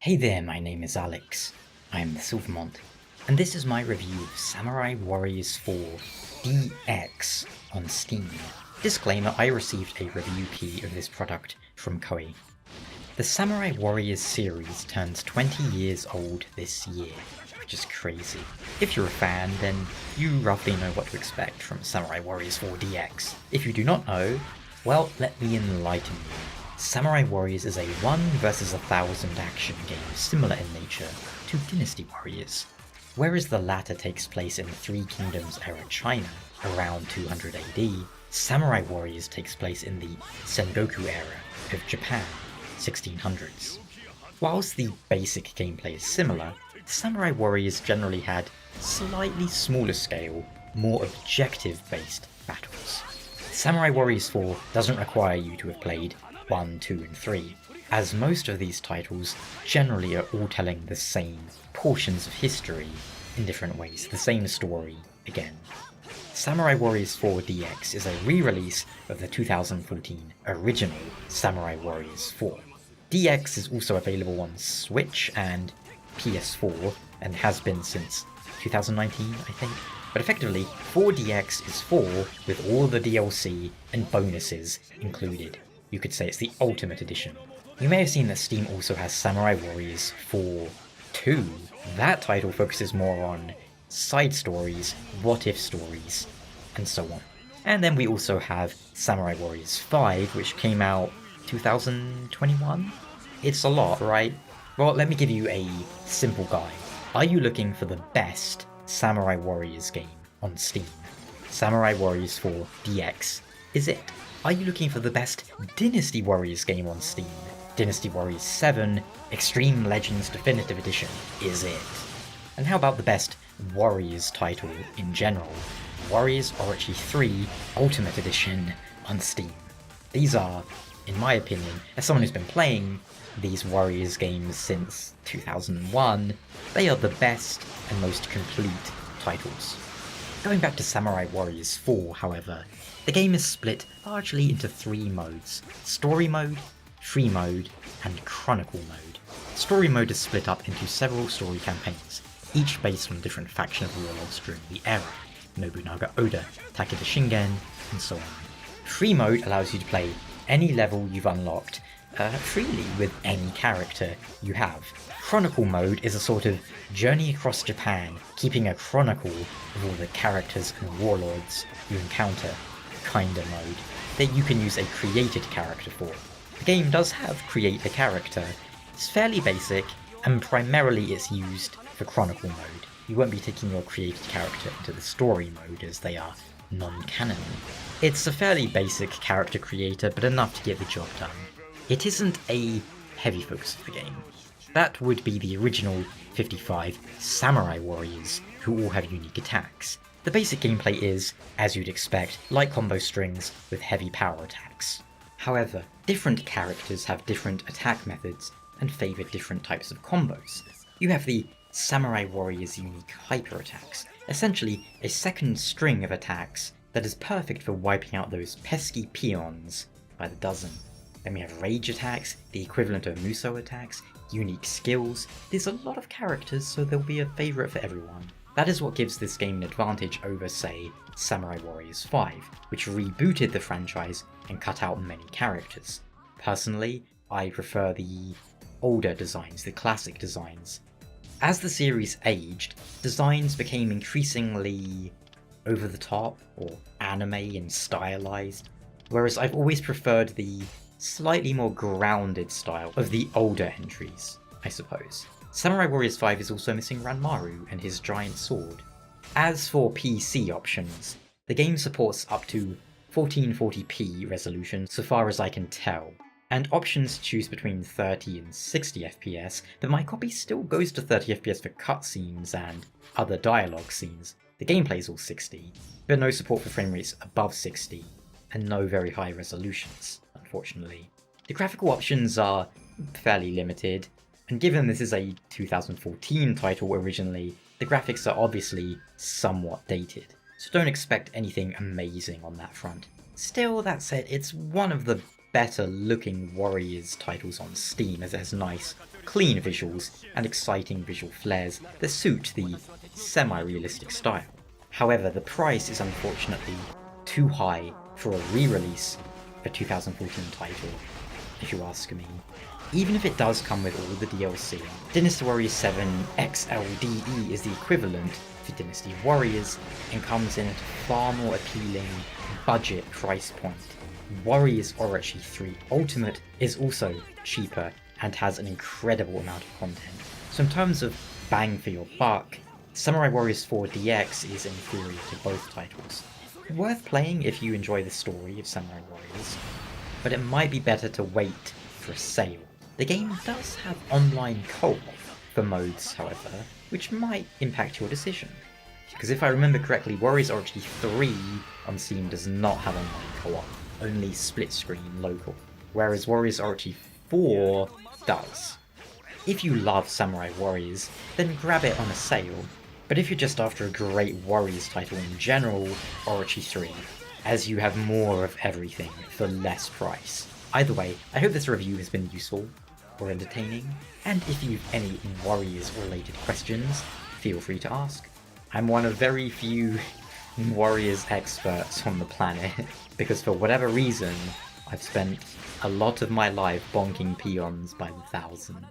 Hey there, my name is Alex. I am the Silvermont, and this is my review of Samurai Warriors 4 DX on Steam. Disclaimer, I received a review key of this product from Koei. The Samurai Warriors series turns 20 years old this year, which is crazy. If you're a fan, then you roughly know what to expect from Samurai Warriors 4 DX. If you do not know, well, let me enlighten you. Samurai Warriors is a 1 versus 1,000 action game similar in nature to Dynasty Warriors. Whereas the latter takes place in Three Kingdoms era China, around 200 AD, Samurai Warriors takes place in the Sengoku era of Japan, 1600s. Whilst the basic gameplay is similar, Samurai Warriors generally had slightly smaller scale, more objective-based battles. Samurai Warriors 4 doesn't require you to have played 1, 2, and 3, as most of these titles generally are all telling the same portions of history in different ways, the same story again. Samurai Warriors 4 DX is a re-release of the 2014 original Samurai Warriors 4. DX is also available on Switch and PS4, and has been since 2019, I think. But effectively, 4DX is 4 with all the DLC and bonuses included. You could say it's the Ultimate Edition. You may have seen that Steam also has Samurai Warriors 4 2. That title focuses more on side stories, what-if stories, and so on. And then we also have Samurai Warriors 5, which came out 2021? It's a lot, right? Well, let me give you a simple guide. Are you looking for the best Samurai Warriors game on Steam? Samurai Warriors 4 DX is it. Are you looking for the best Dynasty Warriors game on Steam? Dynasty Warriors 7 Extreme Legends Definitive Edition is it. And how about the best Warriors title in general? Warriors Orochi 3 Ultimate Edition on Steam. These are, in my opinion, as someone who's been playing these Warriors games since 2001, they are the best and most complete titles. Going back to Samurai Warriors 4, however, the game is split largely into 3 modes: Story Mode, Free Mode, and Chronicle Mode. Story Mode is split up into several story campaigns, each based on a different faction of warlords during the era: Nobunaga Oda, Takeda Shingen, and so on. Free Mode allows you to play any level you've unlocked freely with any character you have. Chronicle Mode is a sort of journey across Japan, keeping a chronicle of all the characters and warlords you encounter kinda mode that you can use a created character for. The game does have create a character. It's fairly basic, and primarily it's used for Chronicle Mode. You won't be taking your created character into the story mode as they are non-canon. It's a fairly basic character creator, but enough to get the job done. It isn't a heavy focus of the game. That would be the original 55 Samurai Warriors, who all have unique attacks. The basic gameplay is, as you'd expect, light combo strings with heavy power attacks. However, different characters have different attack methods and favour different types of combos. You have the Samurai Warriors' unique hyper attacks, essentially a second string of attacks that is perfect for wiping out those pesky peons by the dozen. Then we have rage attacks, the equivalent of Musou attacks, unique skills. There's a lot of characters, so there'll be a favourite for everyone. That is what gives this game an advantage over, say, Samurai Warriors 5, which rebooted the franchise and cut out many characters. Personally, I prefer the older designs, the classic designs. As the series aged, designs became increasingly over the top, or anime and stylized, whereas I've always preferred the slightly more grounded style of the older entries, I suppose. Samurai Warriors 5 is also missing Ranmaru and his giant sword. As for PC options, the game supports up to 1440p resolution so far as I can tell, and options choose between 30 and 60 FPS, but my copy still goes to 30 FPS for cutscenes and other dialogue scenes. The gameplay is all 60, but no support for frame rates above 60, and no very high resolutions, unfortunately. The graphical options are fairly limited, and given this is a 2014 title originally, the graphics are obviously somewhat dated, so don't expect anything amazing on that front. Still, that said, it's one of the better looking Warriors titles on Steam, as it has nice clean visuals and exciting visual flares that suit the semi-realistic style. However, the price is unfortunately too high for a re-release of a 2014 title, if you ask me. Even if it does come with all the DLC, Dynasty Warriors 7 XLDE is the equivalent for Dynasty Warriors and comes in at a far more appealing budget price point. Warriors Orochi 3 Ultimate is also cheaper and has an incredible amount of content. So in terms of bang for your buck, Samurai Warriors 4 DX is inferior to both titles. Worth playing if you enjoy the story of Samurai Warriors, but it might be better to wait for a sale. The game does have online co-op for modes, however, which might impact your decision. Because if I remember correctly, Warriors Orochi 3 on Steam does not have online co-op, only split screen local, whereas Warriors Orochi 4 does. If you love Samurai Warriors, then grab it on a sale, but if you're just after a great Warriors title in general, Orochi 3, as you have more of everything for less price. Either way, I hope this review has been useful or entertaining, and if you've any Warriors related questions, feel free to ask. I'm one of very few Warriors experts on the planet, because for whatever reason, I've spent a lot of my life bonking peons by the thousand.